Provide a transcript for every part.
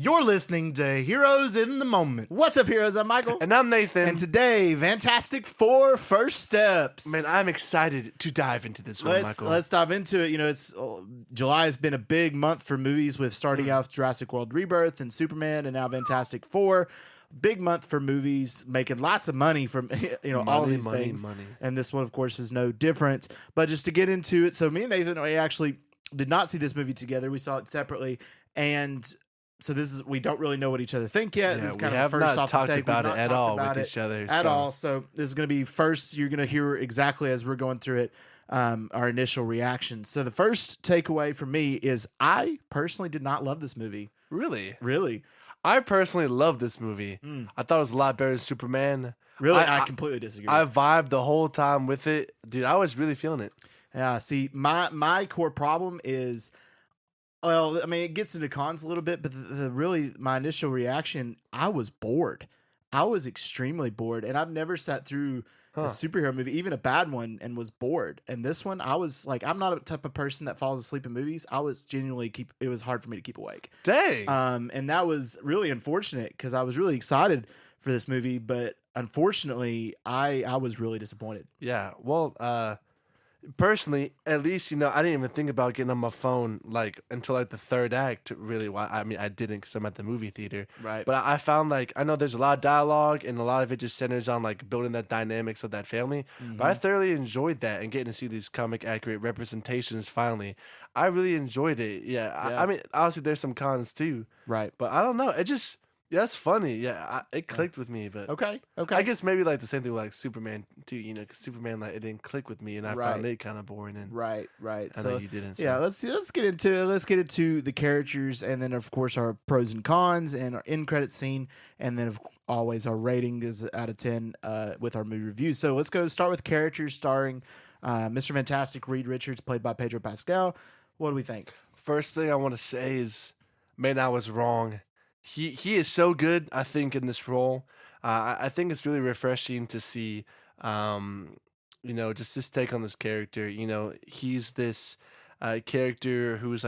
You're listening to Heroes in the Moment. What's up, heroes? I'm Michael. And I'm Nathan. And today, Fantastic Four First Steps. Man, I'm excited to dive into this one, Michael. Let's dive into it. You know, July has been a big month for movies with starting out with Jurassic World Rebirth and Superman and now Fantastic Four. Big month for movies, making lots of money from all these things. And this one, of course, is no different. But just to get into it, so me and Nathan, we actually did not see this movie together. We saw it separately. And so we don't really know what each other think yet. Yeah, this is we kind have of first not off talked the take. about We've it not at talked all about with each other. At all. So this is going to be first. You're going to hear exactly as we're going through it, our initial reactions. So the first takeaway for me is I personally did not love this movie. Really? I personally love this movie. I thought it was a lot better than Superman. Really? I completely disagree. I vibed the whole time with it. Dude, I was really feeling it. Yeah, see, my core problem is, well, I mean, it gets into cons a little bit, but really, my initial reaction, I was bored. I was extremely bored, and I've never sat through a superhero movie, even a bad one, and was bored. And this one, I was like, I'm not a type of person that falls asleep in movies. I was genuinely it was hard for me to keep awake. Dang. And that was really unfortunate because I was really excited for this movie, but unfortunately, I was really disappointed. Yeah. Well, personally, at least, I didn't even think about getting on my phone until the third act. Really, I mean, I didn't because I'm at the movie theater. Right. But I found I know there's a lot of dialogue and a lot of it just centers on building that dynamics of that family. But I thoroughly enjoyed that and getting to see these comic accurate representations. Finally, I really enjoyed it. Yeah. I mean, obviously there's some cons too. Right. But I don't know. It just. Yeah, that's funny. Yeah, it clicked with me, but Okay. I guess maybe the same thing with Superman too. Because Superman it didn't click with me, and I found it kind of boring. And Right. I know you didn't. So. Yeah, let's get into it. Let's get into the characters, and then of course our pros and cons, and our end credit scene, and then always our rating is out of 10 with our movie review. So let's start with characters starring Mr. Fantastic, Reed Richards, played by Pedro Pascal. What do we think? First thing I want to say is, man, I was wrong. He is so good, I think, in this role. I think it's really refreshing to see, just this take on this character. He's this character who is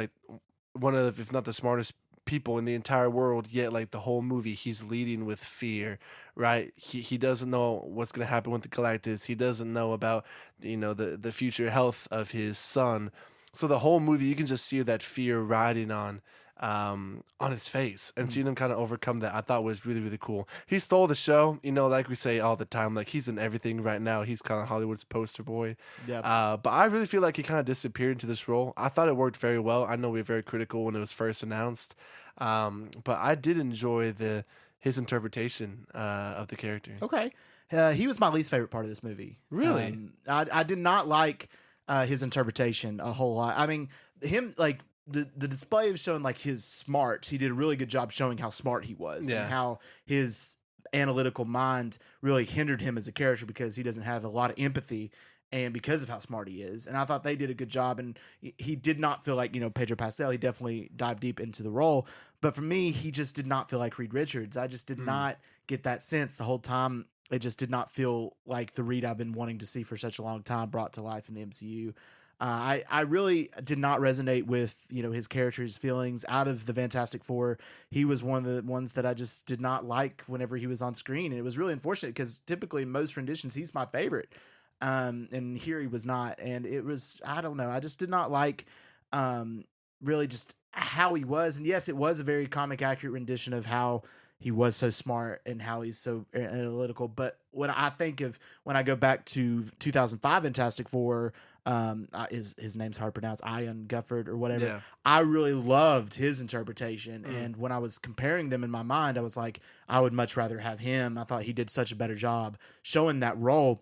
one of, if not the smartest people in the entire world, yet the whole movie he's leading with fear, right? He doesn't know what's going to happen with the Galactus. He doesn't know about, the future health of his son. So the whole movie, you can just see that fear riding on his face, and seeing him kind of overcome that, I thought was really, really cool. He stole the show, like we say all the time, he's in everything right now. He's kind of Hollywood's poster boy. Yeah. But I really feel like he kind of disappeared into this role. I thought it worked very well. I know we were very critical when it was first announced, but I did enjoy his interpretation of the character. Okay. He was my least favorite part of this movie. Really? I did not like his interpretation a whole lot. I mean, him the display of showing his smarts, he did a really good job showing how smart he was and how his analytical mind really hindered him as a character because he doesn't have a lot of empathy and because of how smart he is. And I thought they did a good job, and he did not feel like, Pedro Pascal. He definitely dived deep into the role. But for me, he just did not feel like Reed Richards. I just did not get that sense the whole time. It just did not feel like the Reed I've been wanting to see for such a long time brought to life in the MCU. I really did not resonate with, his character's feelings. Out of the Fantastic Four, he was one of the ones that I just did not like whenever he was on screen. And it was really unfortunate because typically in most renditions, he's my favorite. And here he was not. And it was, I don't know. I just did not like really just how he was. And yes, it was a very comic accurate rendition of how he was so smart and how he's so analytical. But when I think of, when I go back to 2005 Fantastic Four, his name's hard to pronounce, Ian Gufford or whatever. Yeah. I really loved his interpretation. And when I was comparing them in my mind, I was like, I would much rather have him. I thought he did such a better job showing that role.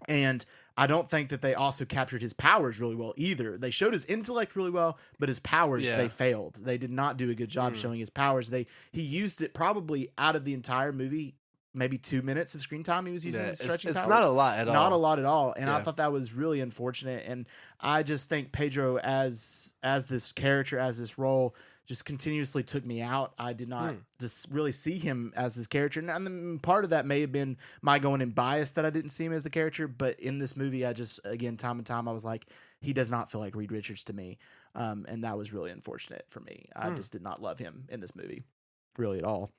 And I don't think that they also captured his powers really well either. They showed his intellect really well, but his powers, they failed. They did not do a good job showing his powers. He used it probably out of the entire movie, maybe 2 minutes of screen time he was using his stretching powers. It's not a lot at all. Not a lot at all. And I thought that was really unfortunate. And I just think Pedro as this character, as this role, just continuously took me out. I did not just really see him as this character. And then part of that may have been my going in bias that I didn't see him as the character. But in this movie, I just, again, time and time, I was like, he does not feel like Reed Richards to me. And that was really unfortunate for me. I just did not love him in this movie. really at all.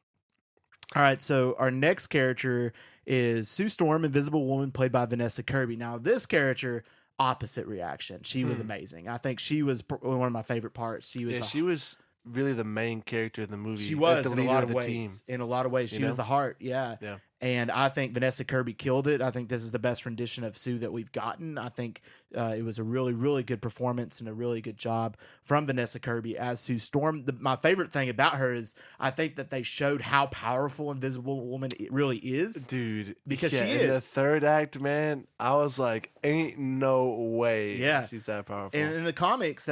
All right, so our next character is Sue Storm, Invisible Woman, played by Vanessa Kirby. Now, this character, opposite reaction. She was amazing. I think she was one of my favorite parts. She was really the main character in the movie. She was the in a lot of the ways. team. In a lot of ways, she was the heart. Yeah. And I think Vanessa Kirby killed it. I think this is the best rendition of Sue that we've gotten. I think it was a really, really good performance and a really good job from Vanessa Kirby as Sue Storm. My favorite thing about her is I think that they showed how powerful Invisible Woman it really is. Dude. Because she is. In the third act, man, I was like, ain't no way she's that powerful. And in the comics,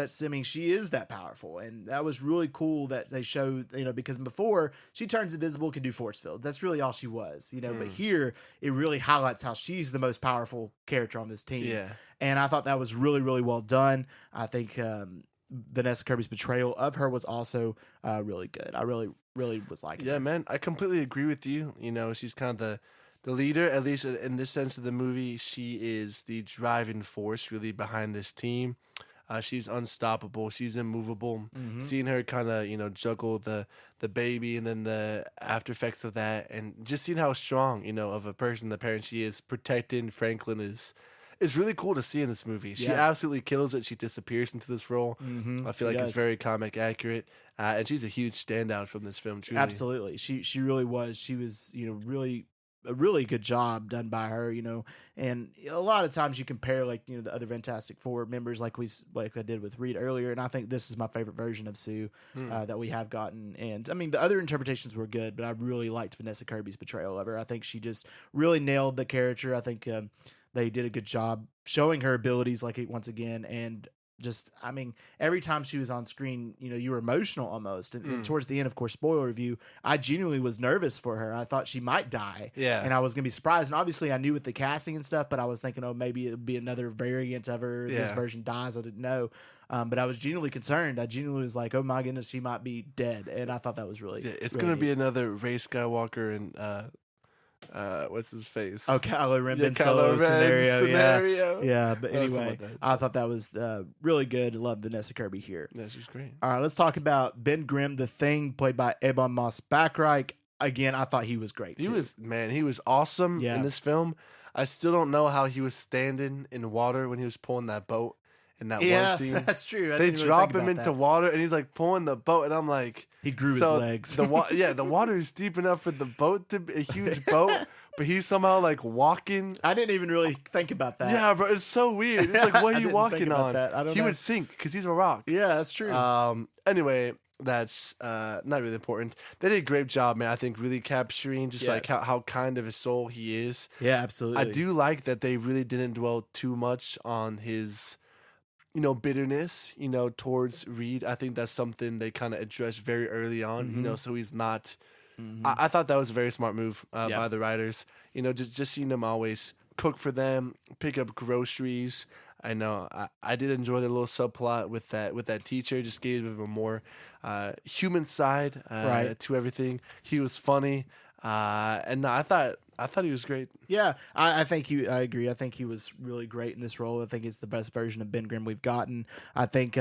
she is that powerful. And that was really cool that they showed, because before she turns invisible, can do force field. That's really all she was. But here it really highlights how she's the most powerful character on this team. Yeah. And I thought that was really, really well done. I think Vanessa Kirby's portrayal of her was also really good. I really, really was liking it. Yeah, man, I completely agree with you. She's kind of the leader, at least in this sense of the movie. She is the driving force really behind this team. She's unstoppable. She's immovable. Mm-hmm. Seeing her kind of, juggle the baby and then the after effects of that, and just seeing how strong, of a person, the parent she is, protecting Franklin is really cool to see in this movie. She absolutely kills it. She disappears into this role. Mm-hmm. I feel like it's very comic accurate, and she's a huge standout from this film. Truly. Absolutely, she really was. She was, really. A really good job done by her, and a lot of times you compare the other Fantastic Four members like I did with Reed earlier, and I think this is my favorite version of Sue that we have gotten. And I mean the other interpretations were good, but I really liked Vanessa Kirby's portrayal of her. I think she just really nailed the character. I think they did a good job showing her abilities once again, and just, every time she was on screen, you were emotional almost. And towards the end, of course, spoiler review, I genuinely was nervous for her. I thought she might die. Yeah. And I was going to be surprised. And obviously, I knew with the casting and stuff, but I was thinking, maybe it would be another variant of her. Yeah. This version dies. I didn't know. But I was genuinely concerned. I genuinely was like, oh my goodness, she might be dead. And I thought that was really it's really going to be another Rey Skywalker and what's his face? Oh, Kylo Ren, Ben Solo scenario. Yeah. But anyway, I thought that was really good. Love Vanessa Kirby here. Yeah, she's great. All right, let's talk about Ben Grimm, the Thing, played by Ebon Moss-Bachrach. Again, I thought he was great. He was awesome in this film. I still don't know how he was standing in water when he was pulling that boat in that one scene. That's true. They drop him into water and he's pulling the boat, and I'm like, he grew his legs. The water is deep enough for the boat to be a huge boat, but he's somehow walking. I didn't even really think about that. Yeah, bro, it's so weird. It's what are you walking on? He would sink because he's a rock. Yeah, that's true. Anyway, that's not really important. They did a great job, man. I think really capturing just how kind of a soul he is. Yeah, absolutely. I do like that they really didn't dwell too much on his bitterness, towards Reed. I think that's something they kind of addressed very early on, so he's not. I thought that was a very smart move by the writers. Just seeing them always cook for them, pick up groceries. I know I did enjoy the little subplot with that teacher. Just gave him a more human side to everything. He was funny, and I thought he was great. Yeah, I agree. I think he was really great in this role. I think it's the best version of Ben Grimm we've gotten. I think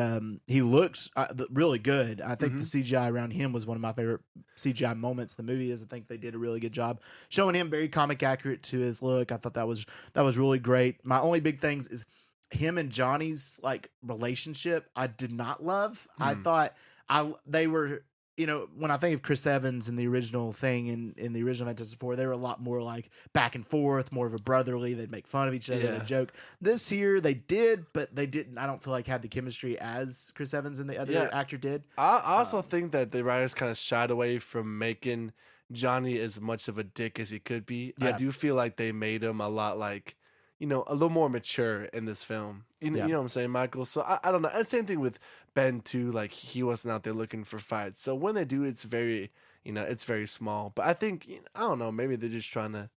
he looks really good. I think the CGI around him was one of my favorite CGI moments in the movie. I think they did a really good job showing him very comic accurate to his look. I thought that was really great. My only big things is him and Johnny's relationship. I did not love. I thought they were. When I think of Chris Evans in the original thing in the original Fantastic Four, they were a lot more back and forth, more of a brotherly. They'd make fun of each other, they'd joke. This here, they did, but they didn't. I don't feel had the chemistry as Chris Evans and the other actor did. I also think that the writers kind of shied away from making Johnny as much of a dick as he could be. Yeah. I do feel like they made him a lot a little more mature in this film. You know what I'm saying, Michael? So I don't know. And same thing with Ben too. He wasn't out there looking for fights. So when they do, it's very, it's very small. But I think, I don't know, maybe they're just trying to,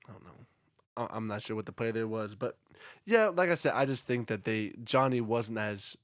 I don't know. I'm not sure what the play there was. But yeah, like I said, I just think that Johnny wasn't as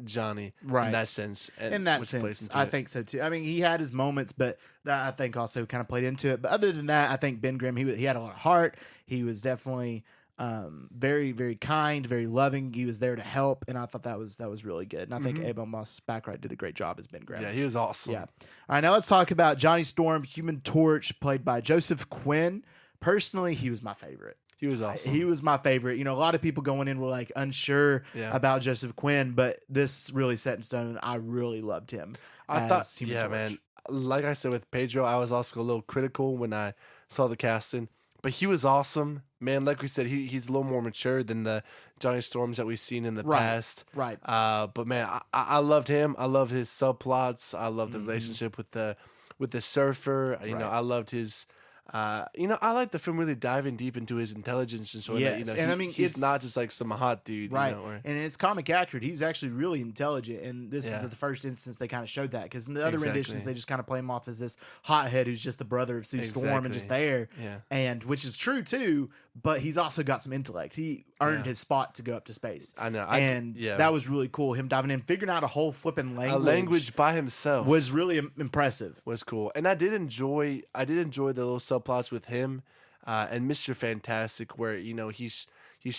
Johnny in that sense. In that sense, I think so too. I mean, he had his moments, but that I think also kind of played into it. But other than that, I think Ben Grimm, he had a lot of heart. He was definitely Very, very kind, very loving. He was there to help, and I thought that was really good. And I think Abel Moss-Baccarat did a great job as Ben Grimm. Yeah, he was awesome. Yeah. All right, now let's talk about Johnny Storm, Human Torch, played by Joseph Quinn. Personally, he was my favorite. He was awesome. He was my favorite. You know, a lot of people going in were like unsure about Joseph Quinn, but this really set in stone. I really loved him. I thought, man. Like I said with Pedro, I was also a little critical when I saw the casting, but he was awesome, man. Like we said, he's a little more mature than the Johnny Storms that we've seen in the past. Right. But man, I loved him. I love his subplots. I love the relationship with the surfer. You know, I loved his. I like the film really diving deep into his intelligence and showing that, and he's not just like some hot dude, right? And it's comic accurate. He's actually really intelligent, and this is the first instance they kind of showed that, because in the other renditions they just kind of play him off as this hothead who's just the brother of Sue Storm and just there, and which is true too. But he's also got some intellect. He earned his spot to go up to space. I know, that was really cool. Him diving in, figuring out a whole flipping language, by himself was really impressive. Was cool, and I did enjoy the little subplots with him and Mr. Fantastic, where he's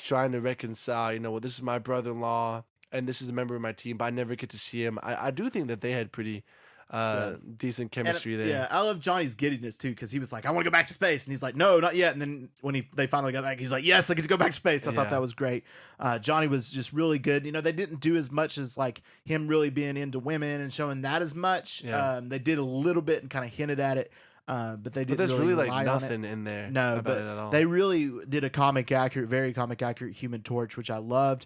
trying to reconcile. Well, this is my brother-in-law, and this is a member of my team, but I never get to see him. I do think that they had pretty decent chemistry there. Yeah, I love Johnny's giddiness too, because he was like, "I want to go back to space," and he's like, "No, not yet." And then when they finally got back, he's like, "Yes, I get to go back to space." I thought that was great. Johnny was just really good. They didn't do as much as like him really being into women and showing that as much. They did a little bit and kind of hinted at it. But they didn't. But there's really like nothing in there. No, about but it at all. they really did a very comic accurate Human Torch, which I loved.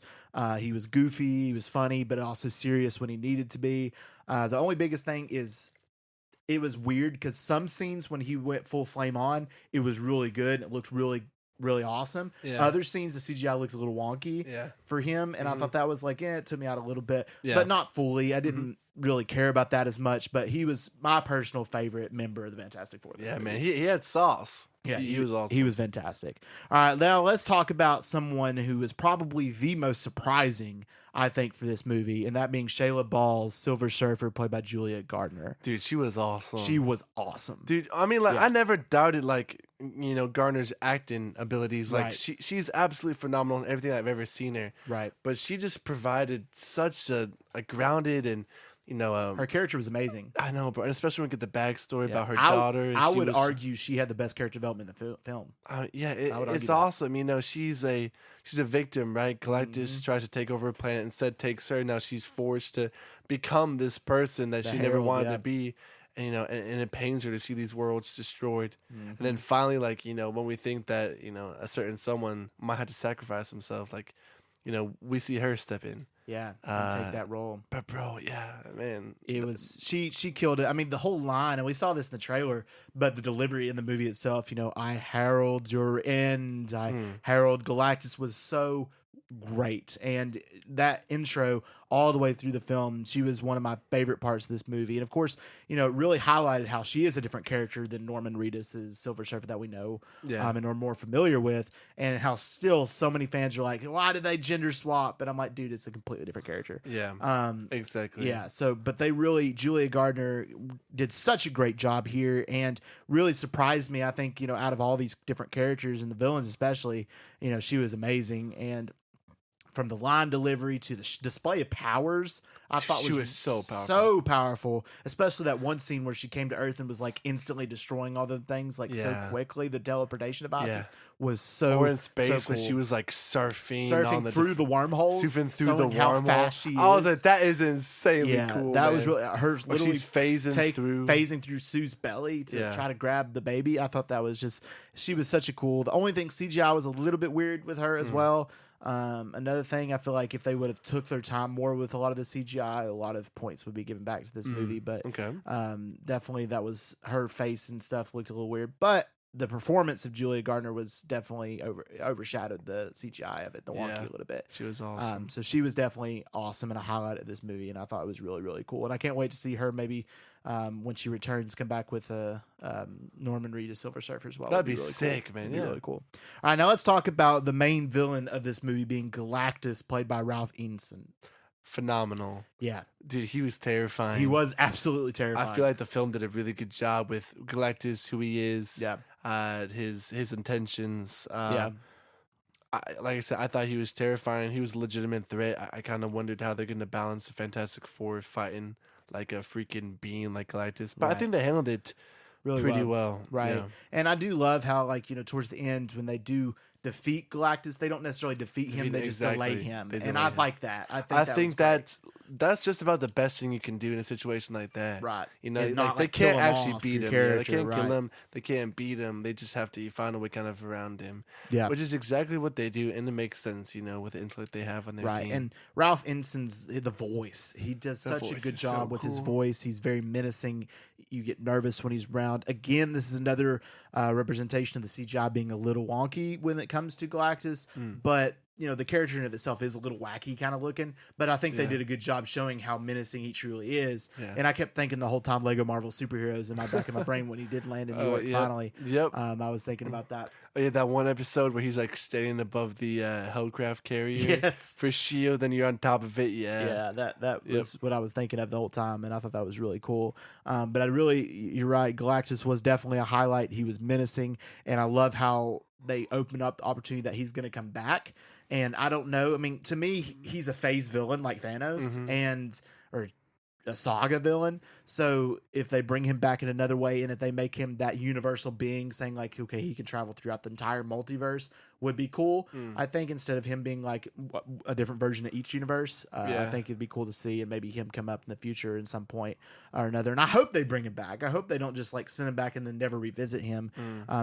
He was goofy, he was funny, but also serious when he needed to be. The only biggest thing is it was weird because some scenes when he went full flame on, it was really good. It looked really, really awesome. Yeah. Other scenes, the CGI looks a little wonky for him, and I thought that was like, it took me out a little bit, but not fully. I didn't really care about that as much, but he was my personal favorite member of the Fantastic Four. Man, he had sauce. Yeah, he was awesome. He was fantastic. All right, now let's talk about someone who is probably the most surprising, I think, for this movie, and that being Shayla Ball's Silver Surfer, played by Julia Gardner. Dude, she was awesome. She was awesome. Dude, I mean, like, I never doubted, like, Gardner's acting abilities. Like, she's absolutely phenomenal in everything I've ever seen her. Right. But she just provided such a grounded and, her character was amazing. I know, bro. And especially when we get the backstory about her daughter. And I would argue she had the best character development in the film. It's awesome. She's a victim, right? Galactus tries to take over her planet, instead takes her. Now she's forced to become this person that she never wanted to be. And, and it pains her to see these worlds destroyed. And then finally, like, when we think that, a certain someone might have to sacrifice himself, like, we see her step in. Yeah, and take that role. But bro, yeah, man, it was she killed it. I mean, the whole line, and we saw this in the trailer, but the delivery in the movie itself, I herald your end. I herald Galactus was so great, and that intro all the way through the film, she was one of my favorite parts of this movie. And of course, it really highlighted how she is a different character than Norman Reedus' Silver Surfer that we know and are more familiar with, and how still so many fans are like, why did they gender swap? And I'm like, dude, it's a completely different character. Exactly. Yeah, so but Julia Gardner did such a great job here, and really surprised me. I think, out of all these different characters and the villains especially, she was amazing. And from the line delivery to the display of powers, I thought she was so powerful. Especially that one scene where she came to Earth and was like instantly destroying all the things so quickly. The teleportation devices was so. Or in space so cool. when she was like surfing through the wormholes, surfing through the how wormhole. Fast she is. Oh, that is insanely cool. That man. was really her. Literally, she's phasing through Sue's belly to try to grab the baby. I thought that was just, she was such a cool. The only thing, CGI was a little bit weird with her as well. Another thing, I feel like if they would have took their time more with a lot of the CGI, a lot of points would be given back to this movie. But definitely that was, her face and stuff looked a little weird. But the performance of Julia Gardner was definitely overshadowed the CGI of it, the wonky a little bit. She was awesome. So she was definitely awesome and a highlight of this movie, and I thought it was really, really cool. And I can't wait to see her maybe when she returns, come back with Norman Reedus Silver Surfer as well. That'd be really sick, cool. man. That'd be really cool. All right, now let's talk about the main villain of this movie being Galactus, played by Ralph Ineson. Phenomenal. Yeah. Dude, he was terrifying. He was absolutely terrifying. I feel like the film did a really good job with Galactus, who he is, his intentions. like I said, I thought he was terrifying. He was a legitimate threat. I kind of wondered how they're going to balance the Fantastic Four fighting like a freaking being like Galactus. But I think they handled it really pretty well. Right. Yeah. And I do love how, like, towards the end when they do defeat Galactus, they don't necessarily defeat him, they just delay him. And I like that. I think that's just about the best thing you can do in a situation like that. Right. Like they can't actually beat him. Yeah, they can't kill him. They can't beat him. They just have to find a way kind of around him. Yeah. Which is exactly what they do, and it makes sense, with the intellect they have on their team. And Ralph Ineson's the voice. He does such a good job with his voice. He's very menacing. You get nervous when he's around. Again, this is another representation of the CGI being a little wonky when it comes to Galactus, but the character in of itself is a little wacky kind of looking, but I think they did a good job showing how menacing he truly is. Yeah. And I kept thinking the whole time Lego Marvel Superheroes in my back of my brain when he did land in New York finally. Yep. I was thinking about that. Oh, yeah, that one episode where he's like standing above the Hellcraft carrier for S.H.I.E.L.D., then you're on top of it. Yeah. Yeah, that was what I was thinking of the whole time, and I thought that was really cool. But you're right, Galactus was definitely a highlight. He was menacing, and I love how they open up the opportunity that he's going to come back. And I don't know. I mean, to me, he's a phase villain like Thanos, or a saga villain. So if they bring him back in another way, and if they make him that universal being, saying like, okay, he can travel throughout the entire multiverse, would be cool. I think instead of him being like a different version of each universe, I think it'd be cool to see, and maybe him come up in the future at some point or another. And I hope they bring him back. I hope they don't just like send him back and then never revisit him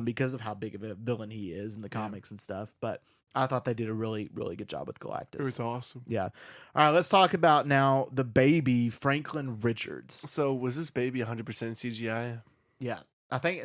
because of how big of a villain he is in the comics and stuff. But I thought they did a really, really good job with Galactus. It was awesome. Yeah. All right, let's talk about now the baby, Franklin Richards. So was this baby 100% CGI? Yeah. I think,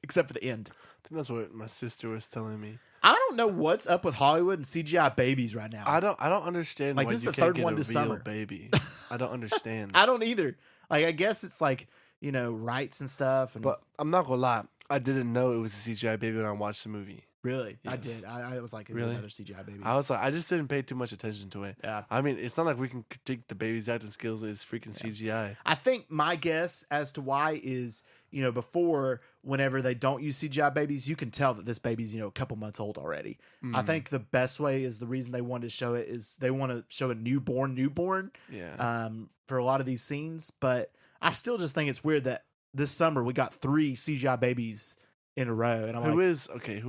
except for the end. I think that's what my sister was telling me. I don't know what's up with Hollywood and CGI babies right now. I don't understand like, why this you is the can't third get one a this real summer. baby. I don't understand. I don't either. Like, I guess it's like, rights and stuff. But I'm not going to lie. I didn't know it was a CGI baby when I watched the movie. Really? Yes. I did. I was like, is it another CGI baby? I was like, I just didn't pay too much attention to it. Yeah. I mean, it's not like we can critique the baby's acting skills. It's freaking CGI. I think my guess as to why is, before, whenever they don't use CGI babies, you can tell that this baby's, a couple months old already. I think the best way is the reason they wanted to show it is they want to show a newborn. Yeah. For a lot of these scenes. But I still just think it's weird that this summer we got 3 CGI babies in a row. And who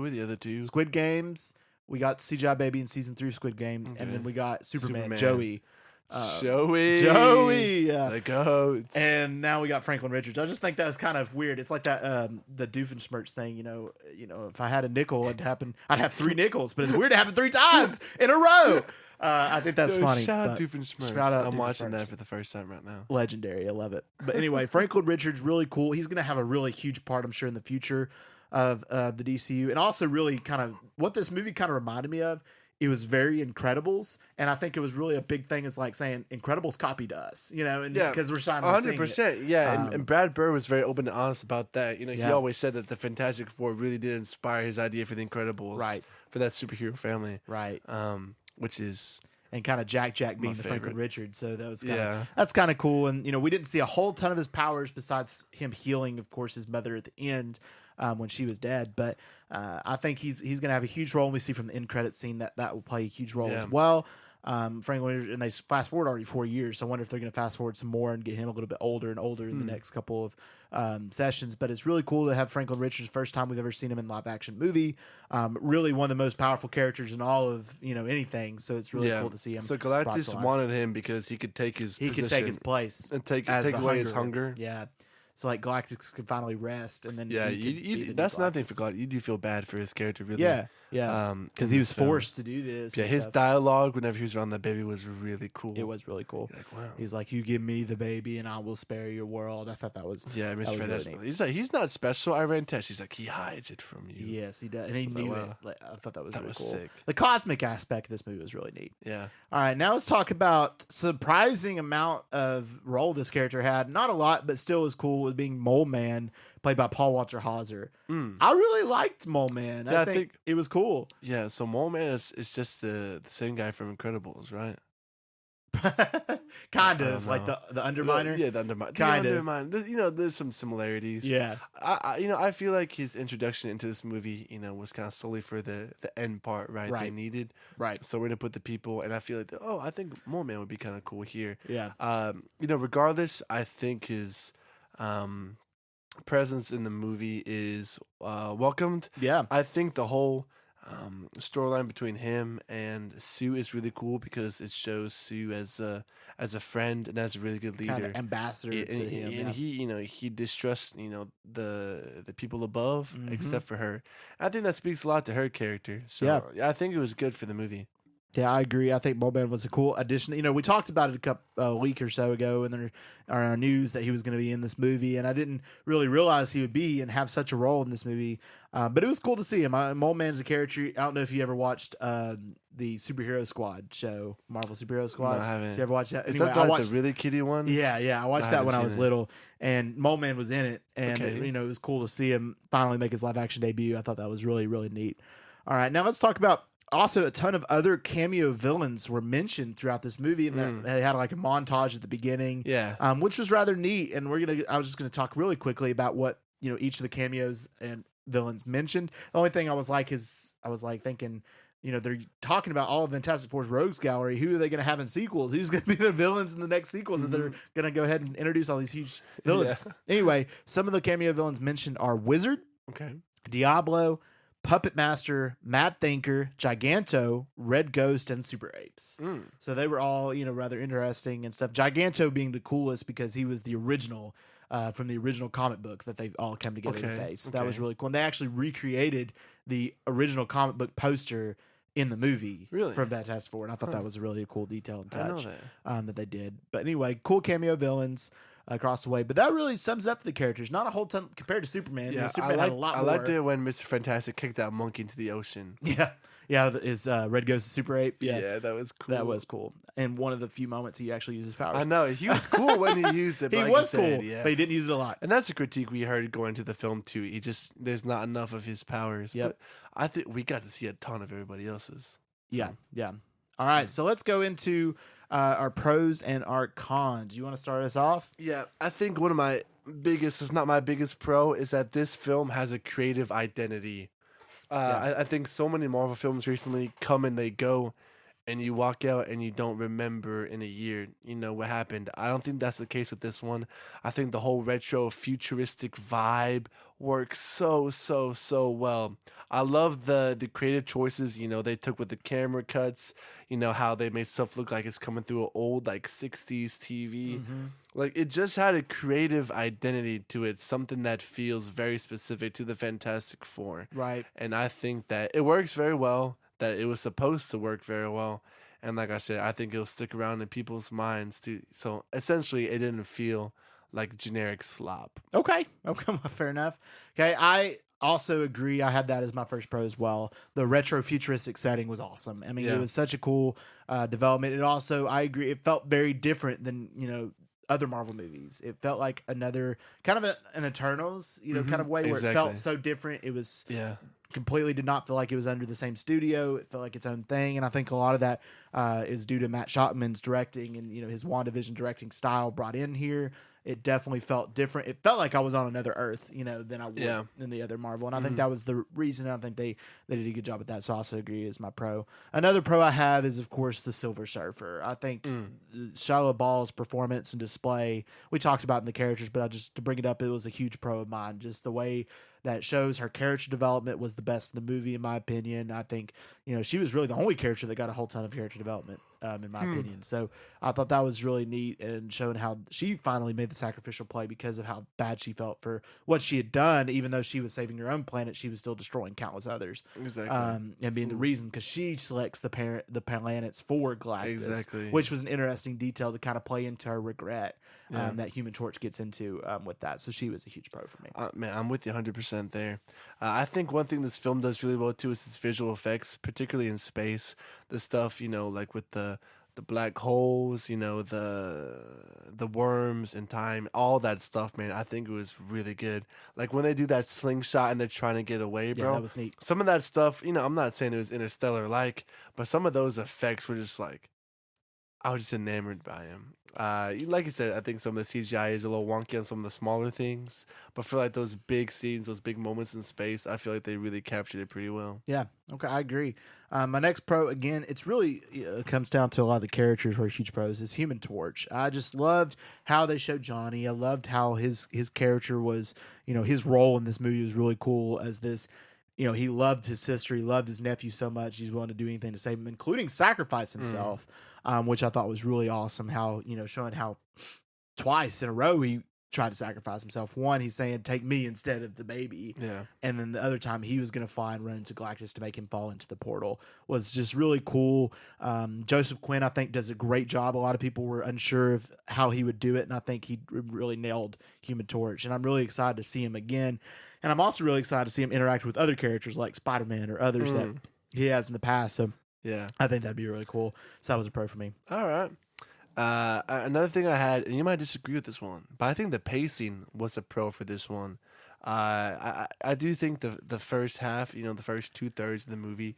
are the other 2? Squid Games. We got CGI baby in season 3 Squid Games, and then we got Superman. Joey. The goats. And now we got Franklin Richards. I just think that was kind of weird. It's like that the Doofenshmirtz thing. If I had a nickel, I'd have 3 nickels, but it's weird to happen 3 times in a row. I think that's funny. Shout out Doofenshmirtz. I'm watching that for the first time right now. Legendary. I love it. But anyway, Franklin Richards, really cool. He's going to have a really huge part, I'm sure, in the future of the DCU. And also really kind of what this movie kind of reminded me of, it was very Incredibles. And I think it was really a big thing is like saying Incredibles copied us, because we're signing 100%. Yeah. And Brad Bird was very open and honest about that. He always said that the Fantastic Four really did inspire his idea for the Incredibles. Right. For that superhero family. Right. Which is... And kind of Jack being the Franklin Richards. So that was that's kind of cool. And, we didn't see a whole ton of his powers besides him healing, of course, his mother at the end when she was dead. But I think he's going to have a huge role. And we see from the end credit scene that will play a huge role as well. Franklin, and they fast forward already 4 years. So I wonder if they're going to fast forward some more and get him a little bit older and older in the next couple of sessions. But it's really cool to have Franklin Richards, first time we've ever seen him in live action movie. Really one of the most powerful characters in all of anything. So it's really cool to see him. So Galactus wanted him because he could take his place and take away his hunger. Yeah. So like Galactus could finally rest, and then that's nothing for Galactus. You do feel bad for his character, really. Yeah. Because he was forced to do this. Yeah, his dialogue whenever he was around that baby was really cool. It was really cool. You're like, wow. He's like, "You give me the baby, and I will spare your world." I thought that was Mr. Fantastic. Really he's like, he's not special. I ran tests. He's like, he hides it from you. Yes, he does, and he knew it. Like, I thought that was really cool. Sick. The cosmic aspect of this movie was really neat. Yeah. All right, now let's talk about surprising amount of role this character had. Not a lot, but still was cool. Was being Mole Man, played by Paul Walter Hauser. I really liked Mole Man. I think it was cool. Yeah, so Mole Man is just the same guy from Incredibles, right? Kind of like the Underminer. Yeah, the Underminer. Kind of. There's some similarities. Yeah. I feel like his introduction into this movie, was kind of solely for the end part, right? They needed. Right. So we're gonna put the people, and I feel like, I think Mole Man would be kind of cool here. Yeah. Regardless, I think his presence in the movie is welcomed. Yeah. I think the whole storyline between him and Sue is really cool because it shows Sue as a friend and as a really good leader, kind of ambassador to him. And he distrusts the people above except for her. I think that speaks a lot to her character. So I think it was good for the movie. Yeah, I agree. I think Mole Man was a cool addition. We talked about it a week or so ago in our news that he was going to be in this movie, and I didn't really realize he would be and have such a role in this movie. But it was cool to see him. Mole Man's a character. I don't know if you ever watched the Superhero Squad show, Marvel Superhero Squad. No, I haven't. Did you ever watch that? Is that the really kiddie one? Yeah. I watched that when I was little, and Mole Man was in it, and it was cool to see him finally make his live action debut. I thought that was really, really neat. All right, now let's talk about. Also, a ton of other cameo villains were mentioned throughout this movie, and they had like a montage at the beginning, which was rather neat. And I was just gonna talk really quickly about what each of the cameos and villains mentioned. The only thing I was thinking, they're talking about all of Fantastic Four's Rogues Gallery. Who are they gonna have in sequels? Who's gonna be the villains in the next sequels? That they're gonna go ahead and introduce all these huge villains. Yeah. Anyway, some of the cameo villains mentioned are Wizard, Diablo, Puppet Master, Mad Thinker, Giganto, Red Ghost, and Super Apes. So they were all, rather interesting and stuff. Giganto being the coolest because he was the original from the original comic book that they've all come together to face. That was really cool. And they actually recreated the original comic book poster in the movie from Fantastic Four. And I thought that was a really cool detail and touch that they did. But anyway, cool cameo villains across the way, but that really sums up the characters. Not a whole ton compared to Superman. Yeah, Superman had a lot more. I liked it when Mr. Fantastic kicked that monkey into the ocean. Yeah, is Red Ghost a Super Ape? Yeah, that was cool. That was cool. And one of the few moments he actually uses powers. I know he was cool when he used it. He was cool, but he didn't use it a lot. And that's a critique we heard going into the film too. There's not enough of his powers. But I think we got to see a ton of everybody else's. So. Yeah. All right, so let's go into our pros and our cons. You want to start us off? Yeah, I think one of my biggest, if not my biggest pro, is that this film has a creative identity. I think so many Marvel films recently come and they go, and you walk out and you don't remember in a year, what happened. I don't think that's the case with this one. I think the whole retro futuristic vibe works so well. I love the creative choices, they took with the camera cuts, how they made stuff look like it's coming through an old 60s TV. Like it just had a creative identity to it, something that feels very specific to the Fantastic Four. Right. And I think that it works very well, that it was supposed to work very well. And like I said, I think it'll stick around in people's minds too. So essentially it didn't feel like generic slop. Okay, fair enough. Okay, I also agree. I had that as my first pro as well. The retro futuristic setting was awesome. I mean, it was such a cool development. It also, I agree, it felt very different than, other Marvel movies. It felt like another kind of an Eternals, kind of way where it felt so different. It was completely did not feel like it was under the same studio. It felt like its own thing. And I think a lot of that is due to Matt Shotman's directing and, his WandaVision directing style brought in here. It definitely felt different. It felt like I was on another Earth, than I would in the other Marvel. And I think that was the reason. I think they did a good job at that. So I also agree is my pro. Another pro I have is, of course, the Silver Surfer. I think Shia LaBeouf's performance and display, we talked about in the characters, but to bring it up, it was a huge pro of mine. Just the way that shows her character development was the best in the movie, in my opinion. I think, she was really the only character that got a whole ton of character development, in my opinion. So I thought that was really neat and showing how she finally made the sacrificial play because of how bad she felt for what she had done. Even though she was saving her own planet, she was still destroying countless others. Exactly. And being the reason, because she selects the planets for Galactus, which was an interesting detail to kind of play into her regret that Human Torch gets into with that. So she was a huge pro for me. Man, I'm with you 100% there. I think one thing this film does really well too is its visual effects, particularly in space. The stuff, like with the black holes, the worms in time, all that stuff, man. I think it was really good. Like when they do that slingshot and they're trying to get away, bro. Yeah, that was neat. Some of that stuff, I'm not saying it was Interstellar like, but some of those effects were just like, I was just enamored by him. Like you said, I think some of the CGI is a little wonky on some of the smaller things, but for like those big scenes, those big moments in space, I feel like they really captured it pretty well. Yeah. Okay, I agree. My next pro, again, it's really it comes down to a lot of the characters were huge pros. Is Human Torch. I just loved how they showed Johnny. I loved how his character was. His role in this movie was really cool as this. He loved his sister. He loved his nephew so much. He's willing to do anything to save him, including sacrifice himself, which I thought was really awesome. How, showing how twice in a row he tried to sacrifice himself. One, he's saying, take me instead of the baby. Yeah. And then the other time he was going to fly and run into Galactus to make him fall into the portal was just really cool. Joseph Quinn, I think, does a great job. A lot of people were unsure of how he would do it, and I think he really nailed Human Torch. And I'm really excited to see him again. And I'm also really excited to see him interact with other characters like Spider-Man or others that he has in the past. So yeah, I think that'd be really cool. So that was a pro for me. All right. Another thing I had, and you might disagree with this one, but I think the pacing was a pro for this one. I do think the first half, the first 2/3 of the movie,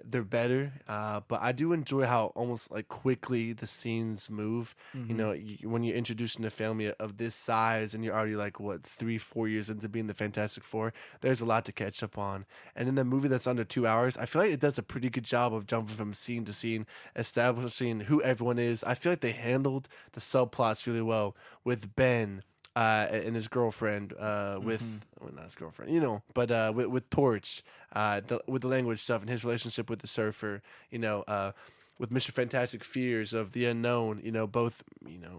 they're better. But I do enjoy how almost like quickly the scenes move. When you're introducing a family of this size and you're already like 3-4 years into being the Fantastic Four, there's a lot to catch up on. And in the movie that's under 2 hours, I feel like it does a pretty good job of jumping from scene to scene, establishing who everyone is. I feel like they handled the subplots really well with Ben. And his girlfriend, not his girlfriend, but with Torch, with the language stuff and his relationship with the Surfer, with Mr. Fantastic fears of the unknown, both,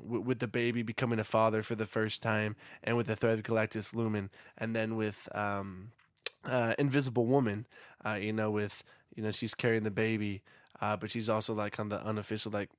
with the baby becoming a father for the first time and with the threat of Galactus looming, and then with Invisible Woman, with, she's carrying the baby, but she's also like on the unofficial, like,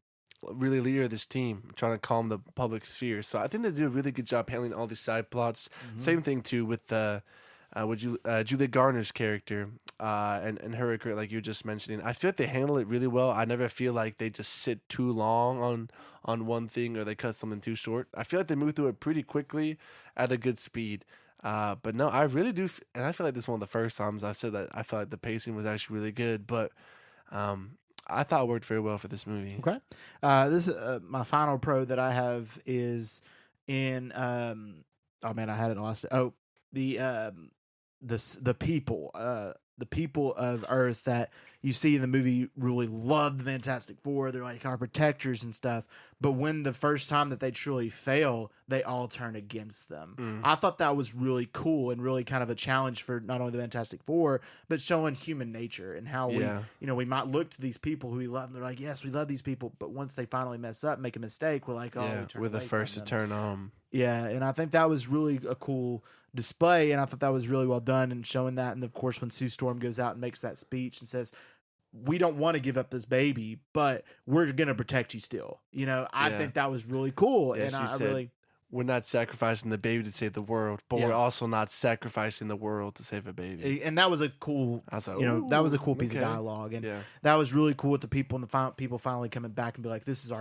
really leader of this team, trying to calm the public sphere. So I think they do a really good job handling all these side plots. Same thing too with Julia Garner's character and her, like you were just mentioning. I feel like they handle it really well. I never feel like they just sit too long on one thing or they cut something too short. I feel like they move through it pretty quickly at a good speed. But no, I really do, and I feel like this is one of the first times I've said that I felt like the pacing was actually really good. But I thought it worked very well for this movie. Okay. This my final pro that I have is in oh man, I had it lost. Oh, the people of Earth that you see in the movie really love the Fantastic Four. They're like our protectors and stuff. But when the first time that they truly fail, they all turn against them. I thought that was really cool and really kind of a challenge for not only the Fantastic Four, but showing human nature and how we might look to these people who we love and they're like, yes, we love these people. But once they finally mess up, make a mistake, we're like, we're the first to turn on. Yeah, and I think that was really a cool display, and I thought that was really well done and showing that. And of course, when Sue Storm goes out and makes that speech and says, we don't want to give up this baby, but we're going to protect you still. I think that was really cool. Yeah, and I really... We're not sacrificing the baby to save the world, but we're also not sacrificing the world to save a baby. And that was a cool, that was a cool piece of dialogue, and that was really cool with the people and the people finally coming back and be like, "This is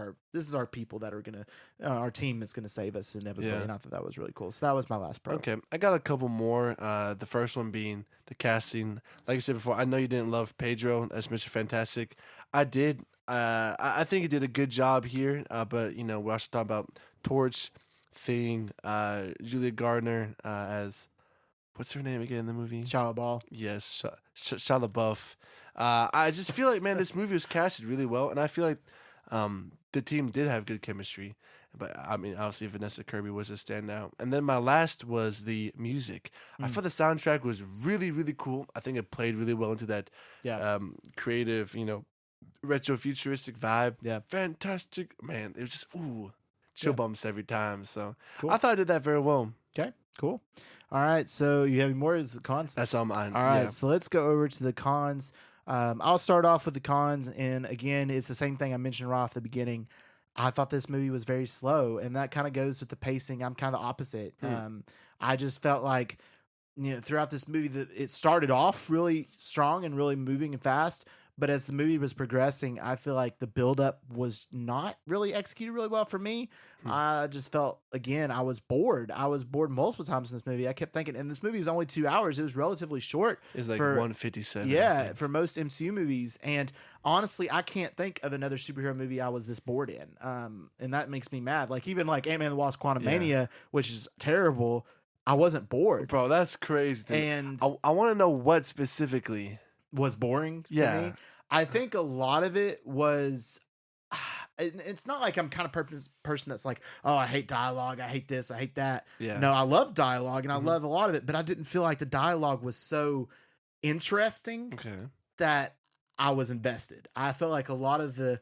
our people that are gonna, our team is gonna save us inevitably." And I thought that was really cool. So that was my last pro. Okay, I got a couple more. The first one being the casting. Like I said before, I know you didn't love Pedro as Mr. Fantastic. I did. I think he did a good job here. But we're also talking about Torch. Thing, Julia Gardner as what's her name again in the movie? Shia LaBeouf. Yes, Shia LaBeouf. I just feel like, man, this movie was casted really well, and I feel like the team did have good chemistry. But I mean, obviously Vanessa Kirby was a standout. And then my last was the music. I thought the soundtrack was really, really cool. I think it played really well into that creative, retro futuristic vibe. Yeah, fantastic, man. It was just chill bumps every time. So cool. I thought I did that very well. Okay, cool. All right, so you have more as the cons? That's all mine. All right, so let's go over to the cons. I'll start off with the cons, and again, it's the same thing I mentioned right off the beginning. I thought this movie was very slow, and that kind of goes with the pacing. I'm kind of the opposite. I just felt like throughout this movie that it started off really strong and really moving and fast, But as the movie was progressing, I feel like the buildup was not really executed really well for me. I just felt, again, I was bored. I was bored multiple times in this movie. I kept thinking, and this movie is only 2 hours. It was relatively short. It's like 157. Yeah, for most MCU movies. And honestly, I can't think of another superhero movie I was this bored in. And that makes me mad. Like, even like Ant-Man and the Wasp Quantumania, which is terrible, I wasn't bored. Bro, that's crazy. And I want to know what specifically was boring to me. I think a lot of it was, it's not like I'm kind of person that's like, oh, I hate dialogue, I hate this, I hate that. Yeah. No, I love dialogue and I love a lot of it, but I didn't feel like the dialogue was so interesting that I was invested. I felt like a lot of the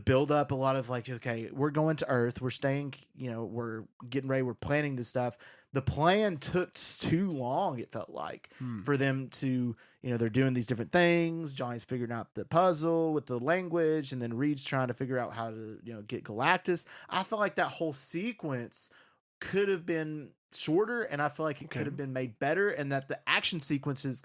build up, a lot of like, okay, we're going to Earth, we're staying, we're getting ready, we're planning this stuff. The plan took too long, it felt like, for them to, they're doing these different things. Johnny's figuring out the puzzle with the language, and then Reed's trying to figure out how to, get Galactus. I felt like that whole sequence could have been shorter, and I feel like it could have been made better, and that the action sequences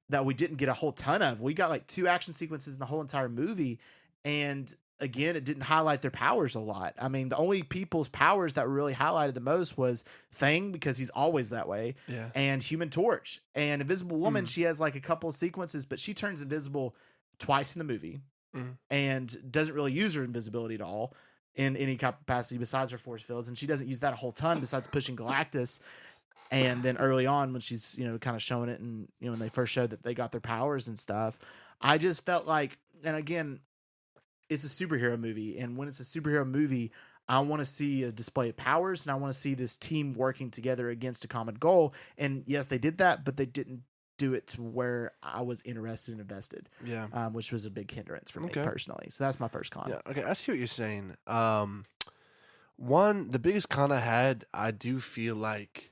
that we didn't get a whole ton of, we got like 2 action sequences in the whole entire movie, and again, it didn't highlight their powers a lot. I mean, the only people's powers that were really highlighted the most was Thing, because he's always that way, and Human Torch. And Invisible Woman, she has like a couple of sequences, but she turns invisible twice in the movie and doesn't really use her invisibility at all in any capacity besides her force fields. And she doesn't use that a whole ton besides pushing Galactus. And then early on when she's, kind of showing it, and, when they first showed that they got their powers and stuff, I just felt like, and again, it's a superhero movie, and when it's a superhero movie, I want to see a display of powers, and I want to see this team working together against a common goal. And yes, they did that, but they didn't do it to where I was interested and invested. Yeah, which was a big hindrance for me personally. So that's my first con. Yeah, okay, I see what you're saying. The biggest con I had, I do feel like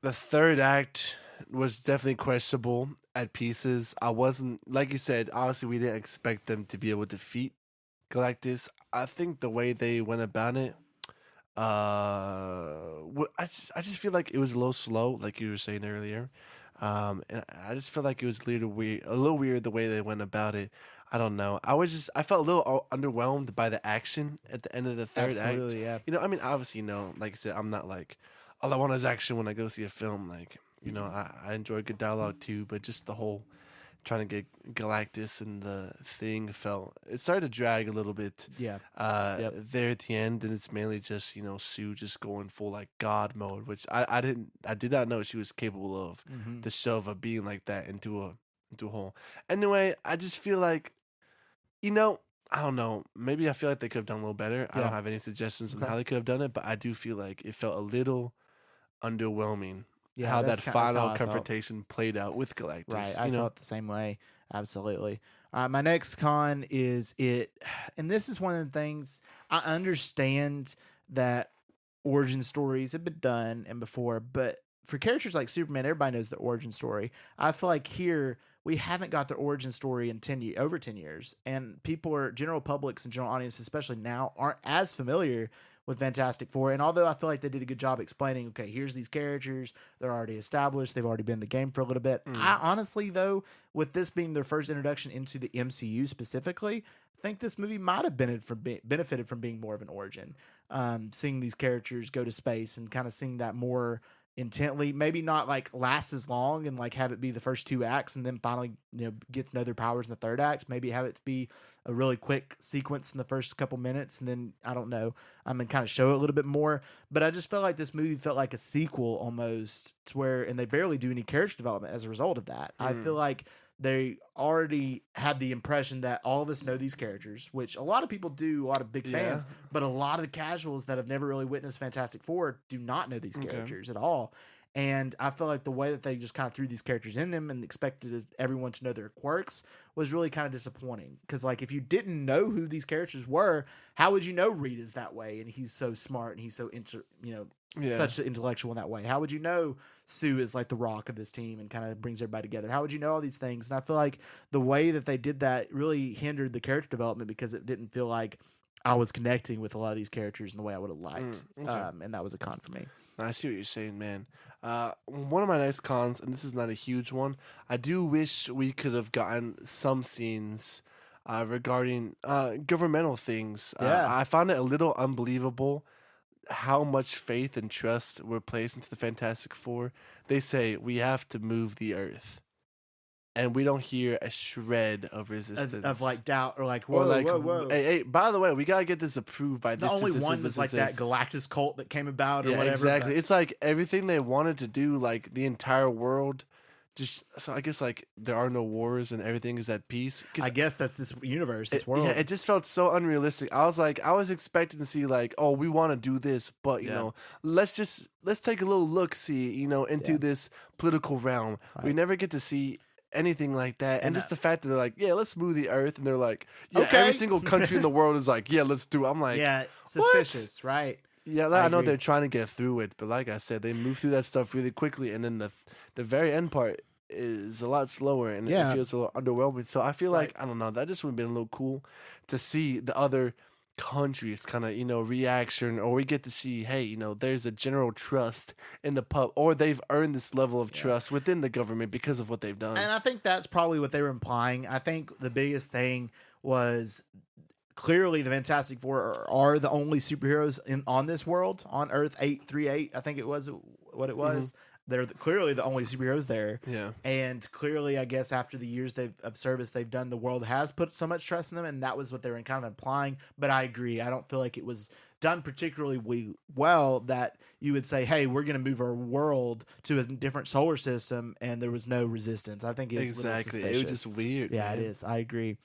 the third act was definitely questionable at pieces. I wasn't, like you said, obviously we didn't expect them to be able to defeat Galactus. I think the way they went about it, I just feel like it was a little slow, like you were saying earlier. And I just feel like it was a little weird the way they went about it. I don't know. I felt a little underwhelmed by the action at the end of the third act. Yeah. I mean, obviously, like I said, I'm not like, all I want is action when I go see a film. Like, I enjoy good dialogue too, but just the whole trying to get Galactus and the Thing it started to drag a little bit. Yeah. There at the end, and it's mainly just Sue just going full like God mode, which I did not know she was capable of the show of being like that into a whole. Anyway, I just feel like I don't know. Maybe I feel like they could have done a little better. I don't have any suggestions on how they could have done it, but I do feel like it felt a little underwhelming. Yeah, how that final confrontation played out with Galactus. Right, I felt the same way. Absolutely. My next con is it, and this is one of the things, I understand that origin stories have been done and before, but for characters like Superman, everybody knows the origin story. I feel like here we haven't got the origin story in over 10 years, and general publics and general audience, especially now, aren't as familiar with Fantastic Four. And although I feel like they did a good job explaining, okay, here's these characters, they're already established, they've already been in the game for a little bit. I honestly, though, with this being their first introduction into the MCU specifically, I think this movie might have benefited from being more of an origin. Seeing these characters go to space and kind of seeing that more intently, maybe not like last as long and like have it be the first 2 acts and then finally get to know their powers in the third act. Maybe have it be a really quick sequence in the first couple minutes, and then I don't know, and kind of show it a little bit more. But I just felt like this movie felt like a sequel almost, to where, and they barely do any character development as a result of that. I feel like they already had the impression that all of us know these characters, which a lot of people do, a lot of big fans, but a lot of the casuals that have never really witnessed Fantastic Four do not know these characters at all. And I feel like the way that they just kind of threw these characters in them and expected everyone to know their quirks was really kind of disappointing. Because like, if you didn't know who these characters were, how would you know Reed is that way and he's so smart and he's so such an intellectual in that way? How would you know Sue is like the rock of this team and kind of brings everybody together? How would you know all these things? And I feel like the way that they did that really hindered the character development, because it didn't feel like I was connecting with a lot of these characters in the way I would have liked. And that was a con for me. I see what you're saying, man. One of my next cons, and this is not a huge one, I do wish we could have gotten some scenes regarding governmental things. Yeah. I found it a little unbelievable how much faith and trust were placed into the Fantastic Four. They say we have to move the Earth, and we don't hear a shred of resistance, of like doubt or like whoa, whoa. Hey, by the way, we gotta get this approved by The this. only this, one this, was this, like this. that Galactus cult that came about or whatever. Exactly. But It's like everything they wanted to do, like the entire world. Just so I guess like there are no wars and everything is at peace. I guess that's this universe, this world. Yeah, it just felt so unrealistic. I was expecting to see like, oh, we want to do this, but you know, let's take a little look, see, you know, into this political realm. Right. We never get to see anything like that, and just the fact that they're like, yeah, let's move the Earth, and they're like, yeah, every single country in the world is like, yeah, let's do it. I'm like, yeah, suspicious, right? Yeah, I know they're trying to get through it, but like I said, they move through that stuff really quickly, and then the very end part is a lot slower, and it feels a little underwhelming. So I feel like, I don't know, that just would have been a little cool to see the other countries kind of, you know, reaction, or we get to see, hey, you know, there's a general trust in the pub, or they've earned this level of trust within the government because of what they've done. And I think that's probably what they were implying. I think the biggest thing was clearly the Fantastic Four are the only superheroes on this world, on Earth 838, I think it was what it was. Mm-hmm. They're clearly the only superheroes there. Yeah. And clearly, I guess, after the years of service they've done, the world has put so much trust in them, and that was what they were kind of implying. But I agree. I don't feel like it was done particularly well that you would say, hey, we're going to move our world to a different solar system, and there was no resistance. I think it's exactly. It was just weird. Yeah, man. It is. I agree.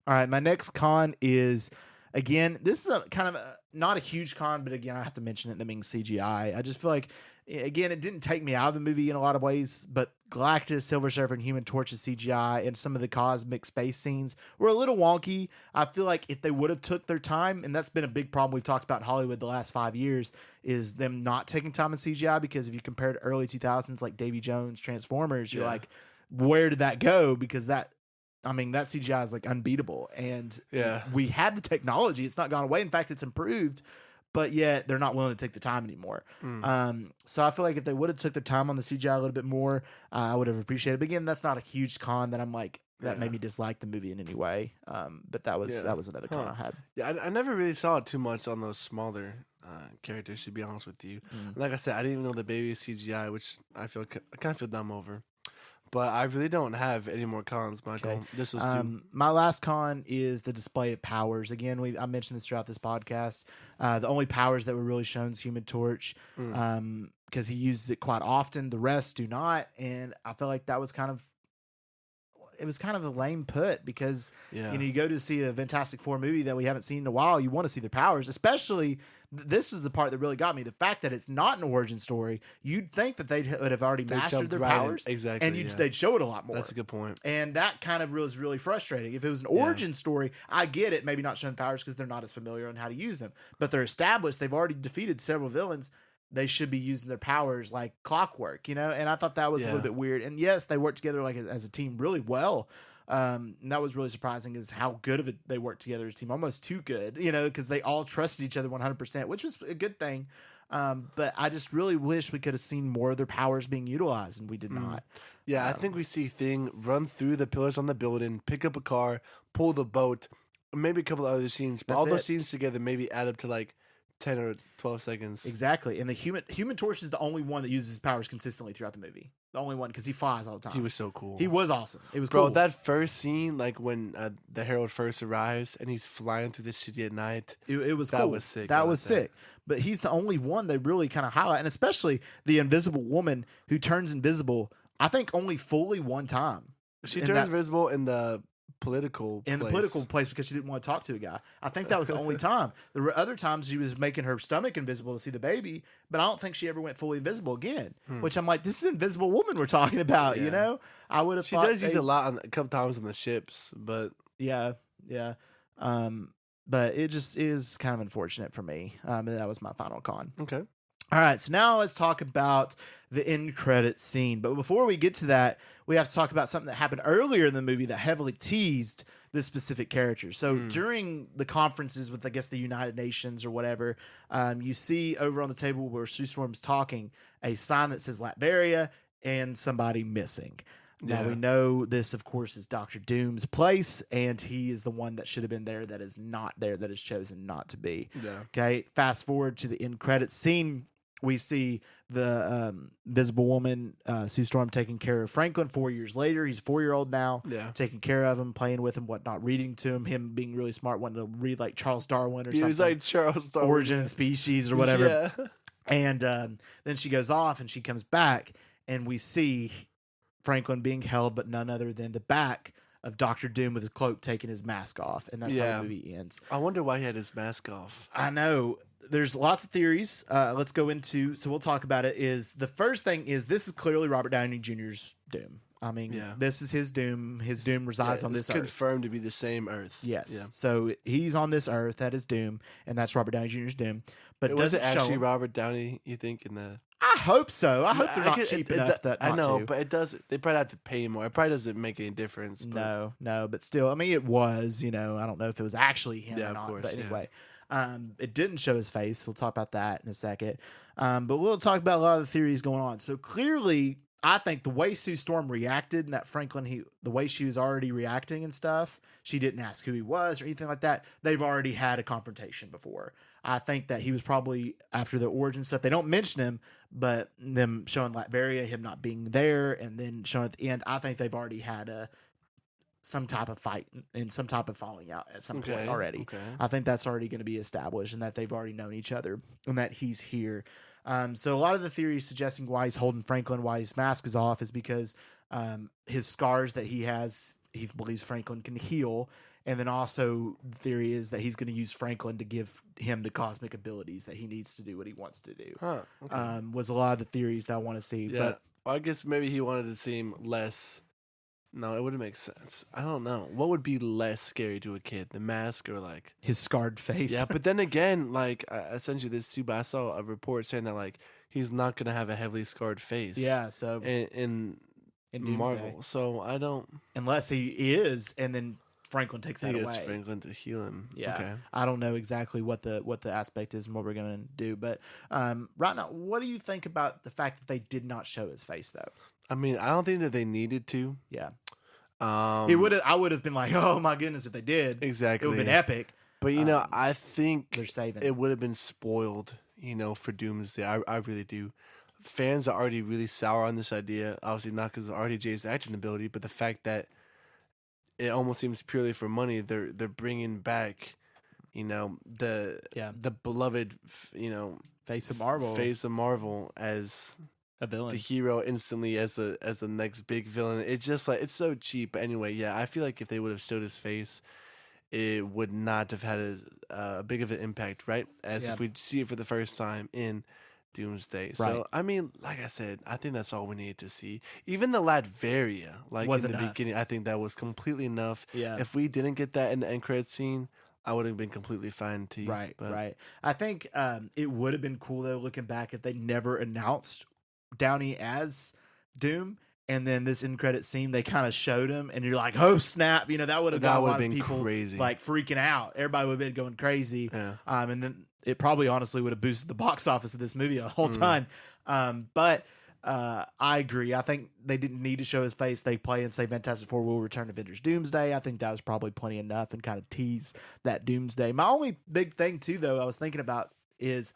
All right, my next con is, again, this is a kind of not a huge con, but again, I have to mention it, that being CGI. I just feel like, again, it didn't take me out of the movie in a lot of ways, but Galactus, Silver Surfer, and Human Torch's CGI and some of the cosmic space scenes were a little wonky. I feel like if they would have took their time, and that's been a big problem we've talked about in Hollywood the last 5 years, is them not taking time in CGI, because if you compare to early 2000s, like Davy Jones, Transformers, you're like, where did that go? Because that CGI is like unbeatable, and we had the technology. It's not gone away. In fact, it's improved, but yet they're not willing to take the time anymore. So I feel like if they would have took their time on the CGI a little bit more, I would have appreciated it. But again, that's not a huge con that I'm like, that made me dislike the movie in any way. But that was another con I had. Yeah, I never really saw it too much on those smaller characters, to be honest with you. Like I said, I didn't even know the baby was CGI, which I kind of feel dumb over. But I really don't have any more cons, Michael. Okay. This was my last con is the display of powers. Again, I mentioned this throughout this podcast. The only powers that were really shown is Human Torch, because he uses it quite often. The rest do not, and I feel like that was kind of a lame put, because you go to see a Fantastic Four movie that we haven't seen in a while. You want to see their powers, especially. This is the part that really got me. The fact that it's not an origin story, you'd think that they would have already mastered their powers. Exactly. And they'd show it a lot more. That's a good point. And that kind of was really frustrating. If it was an origin story, I get it. Maybe not showing powers because they're not as familiar on how to use them. But they're established. They've already defeated several villains. They should be using their powers like clockwork, you know? And I thought that was a little bit weird. And yes, they worked together like as a team really well. And that was really surprising, is how good of it they worked together as a team, almost too good, you know, because they all trusted each other 100%, which was a good thing. But I just really wish we could have seen more of their powers being utilized, and we did not. Yeah, I think we see Thing run through the pillars on the building, pick up a car, pull the boat, maybe a couple of other scenes, but all those scenes together maybe add up to like 10 or 12 seconds. Exactly. And the Human Torch is the only one that uses his powers consistently throughout the movie. The only one, because he flies all the time. He was so cool. He was awesome. It was cool. Bro, that first scene, like when the Herald first arrives and he's flying through the city at night. It was cool. That was sick. That was sick. But he's the only one they really kind of highlight. And especially the Invisible Woman, who turns invisible, I think only fully one time. She turns invisible in the political place because she didn't want to talk to a guy. I think that was the only time. There were other times she was making her stomach invisible to see the baby, but I don't think she ever went fully invisible again. Which I'm like, this is Invisible Woman we're talking about, you know? I would have. She does use a lot a couple times on the ships, but yeah. But it just is kind of unfortunate for me. That was my final con. Okay. All right, so now let's talk about the end credits scene. But before we get to that, we have to talk about something that happened earlier in the movie that heavily teased this specific character. So during the conferences with, I guess, the United Nations or whatever, you see over on the table where Sue Storm's talking a sign that says Latveria and somebody missing. Now we know this, of course, is Doctor Doom's place, and he is the one that should have been there that is not there, that is chosen not to be. Yeah. Okay, fast forward to the end credits scene. We see the Invisible Woman, Sue Storm, taking care of Franklin 4 years later. He's a 4-year-old now, taking care of him, playing with him, whatnot, reading to him being really smart, wanting to read like Charles Darwin or something. He was like Charles Darwin. Origin and Species or whatever. Yeah. And then she goes off and she comes back, and we see Franklin being held, but none other than the back of Doctor Doom with his cloak taking his mask off. And that's how the movie ends. I wonder why he had his mask off. I know. There's lots of theories. Let's go into, so we'll talk about it. Is the first thing is this is clearly Robert Downey Jr.'s Doom. I mean, this is his Doom. His Doom resides on this Earth. Confirmed to be the same Earth. Yes. Yeah. So he's on this Earth. That is Doom, and that's Robert Downey Jr.'s Doom. But was it actually Robert Downey? You think in the? I hope so. I hope they're not cheap enough that not I know, to. but it does. They probably have to pay more. It probably doesn't make any difference. But. No, but still, I mean, it was. I don't know if it was actually him or not. But anyway. It didn't show his face. We'll talk about that in a second. But we'll talk about a lot of the theories going on. So clearly, I think the way Sue Storm reacted and that Franklin, the way she was already reacting and stuff, she didn't ask who he was or anything like that. They've already had a confrontation before. I think that he was probably after the origin stuff. They don't mention him, but them showing Latveria, him not being there, and then showing at the end, I think they've already had some type of fight and some type of falling out at some point already. Okay. I think that's already going to be established and that they've already known each other and that he's here. So a lot of the theories suggesting why he's holding Franklin, why his mask is off, is because his scars that he has, he believes Franklin can heal. And then also the theory is that he's going to use Franklin to give him the cosmic abilities that he needs to do what he wants to do. Was a lot of the theories that I want to see. Yeah. But I guess maybe he wanted to seem less... No, it wouldn't make sense. I don't know. What would be less scary to a kid, the mask or like his scarred face? Yeah, but then again, like I sent you this too, but I saw a report saying that like he's not gonna have a heavily scarred face. Yeah, so in Marvel, so I don't unless he is, and then Franklin takes that away. Franklin to heal him. Yeah, okay. I don't know exactly what the aspect is and what we're gonna do, but right now, what do you think about the fact that they did not show his face though? I mean, I don't think that they needed to. Yeah. It would. I would have been like, oh my goodness, if they did, exactly, it would have been epic. But I think they're saving it would have been spoiled, for Doomsday. I really do. Fans are already really sour on this idea. Obviously, not because of RDJ's acting ability, but the fact that it almost seems purely for money. They're bringing back, the beloved, face of Marvel as a villain, the hero instantly as the next big villain. It's just like, it's so cheap. But anyway, yeah, I feel like if they would have showed his face, it would not have had a big of an impact, right? As if we see it for the first time in Doomsday. Right. So I mean, like I said, I think that's all we needed to see. Even the Latveria, like in the beginning, I think that was completely enough. Yeah. If we didn't get that in the end credit scene, I would have been completely fine too. Right. I think it would have been cool though, looking back, if they never announced Downey as Doom, and then this end credit scene they kind of showed him, and you're like, oh snap, that would have got a lot of people crazy, like freaking out. Everybody would have been going crazy. Yeah. And then it probably honestly would have boosted the box office of this movie the whole time. But I agree. I think they didn't need to show his face. They play and say Fantastic Four will return to Avengers Doomsday. I think that was probably plenty enough and kind of tease that Doomsday. My only big thing too, though, I was thinking about is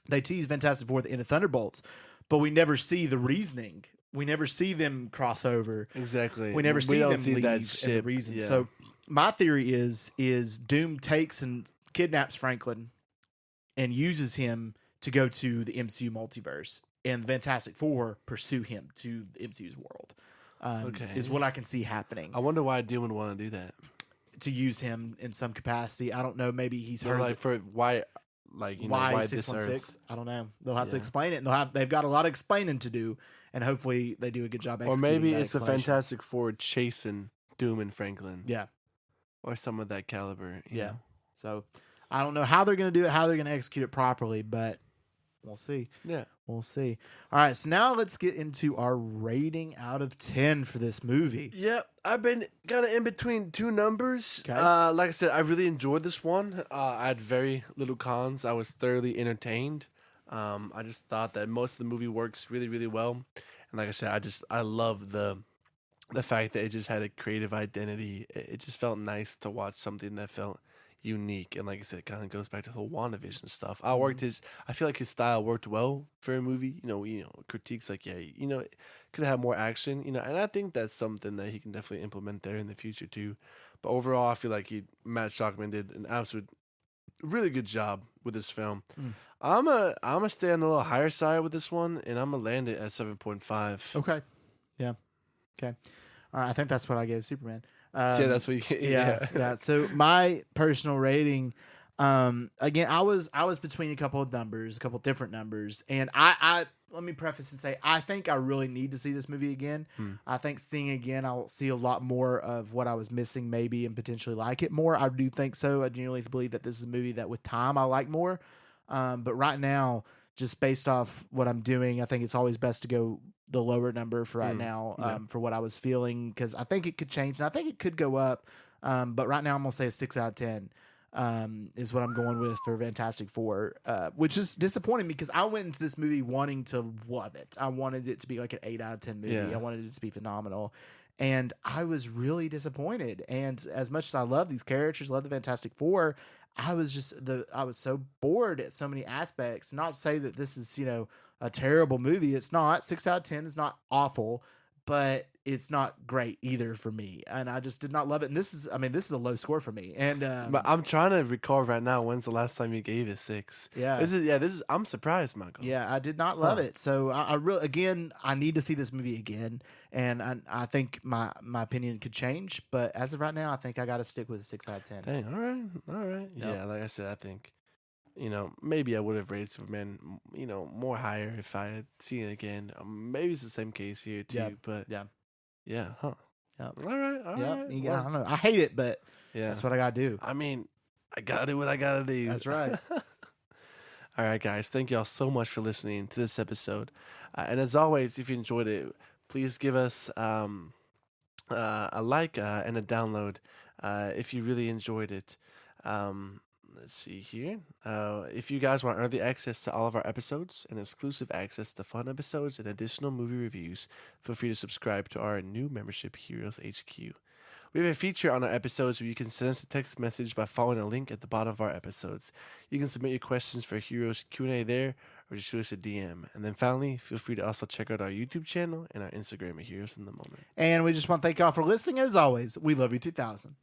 they tease Fantastic Four at the end of Thunderbolts, but we never see the reasoning. We never see them cross over. Exactly. We never see them leave that and ship. the reason. Yeah. So my theory is Doom takes and kidnaps Franklin and uses him to go to the MCU multiverse, and the Fantastic Four pursue him to the MCU's world. Is what I can see happening. I wonder why Doom would want to do that. To use him in some capacity. I don't know. Maybe he's heard like for why. Like, why 616? I don't know. They'll have to explain it. And they've got a lot of explaining to do, and hopefully they do a good job executing. Or maybe it's the Fantastic Four chasing Doom and Franklin. Yeah. Or some of that caliber. You know? So I don't know how they're going to do it, how they're going to execute it properly, but We'll see. Yeah. We'll see. All right, so now let's get into our rating out of 10 for this movie. Yeah, I've been kind of in between two numbers. Okay. Like I said, I really enjoyed this one. I had very little cons. I was thoroughly entertained. I just thought that most of the movie works really, really well. And like I said, I love the fact that it just had a creative identity. It just felt nice to watch something that felt unique. And like I said, it kind of goes back to the whole WandaVision stuff. I feel like his style worked well for a movie. Critiques like, it could have more action, and I think that's something that he can definitely implement there in the future too. But overall, I feel like Matt Shockman did an absolute really good job with this film. I'm a stay on the little higher side with this one, and I'm gonna land it at 7.5. Okay. Yeah. Okay. All right. I think that's what I gave Superman. Yeah, that's what you. Yeah. So my personal rating, again, I was between a couple different numbers, and I let me preface and say I think I really need to see this movie again. I think seeing it again, I'll see a lot more of what I was missing, maybe, and potentially like it more. I do think so. I genuinely believe that this is a movie that with time I like more. But right now, just based off what I'm doing, I think it's always best to go the lower number for right now, for what I was feeling, because I think it could change and I think it could go up. But right now I'm gonna say a 6 out of 10 is what I'm going with for Fantastic Four, which is disappointing because I went into this movie wanting to love it. I wanted it to be like an 8 out of 10 movie. I wanted it to be phenomenal. And I was really disappointed. And as much as I love these characters, love the Fantastic Four, I was so bored at so many aspects. Not to say that this is, a terrible movie. It's not. 6 out of 10 is not awful, but it's not great either for me. And I just did not love it. And this is a low score for me. And but I'm trying to recall right now when's the last time you gave it 6. I'm surprised, Michael. Yeah, I did not love it. So I really, again, I need to see this movie again. And I think my opinion could change, but as of right now, I think I got to stick with a 6 out of 10. Dang, all right. Yep. Yeah, like I said, I think, maybe I would have rated Superman, more higher if I had seen it again. Maybe it's the same case here too, but yeah, huh? Yep. All right. I don't know. I hate it, but that's what I gotta do. I mean, I gotta do what I gotta do. That's right. All right, guys. Thank y'all so much for listening to this episode. And as always, if you enjoyed it, please give us a like and a download if you really enjoyed it. Let's see here. If you guys want early access to all of our episodes and exclusive access to fun episodes and additional movie reviews, feel free to subscribe to our new membership, Heroes HQ. We have a feature on our episodes where you can send us a text message by following a link at the bottom of our episodes. You can submit your questions for Heroes Q&A there, or just shoot us a DM. And then finally, feel free to also check out our YouTube channel and our Instagram at Heroes in the Moment. And we just want to thank y'all for listening. As always, we love you 2000.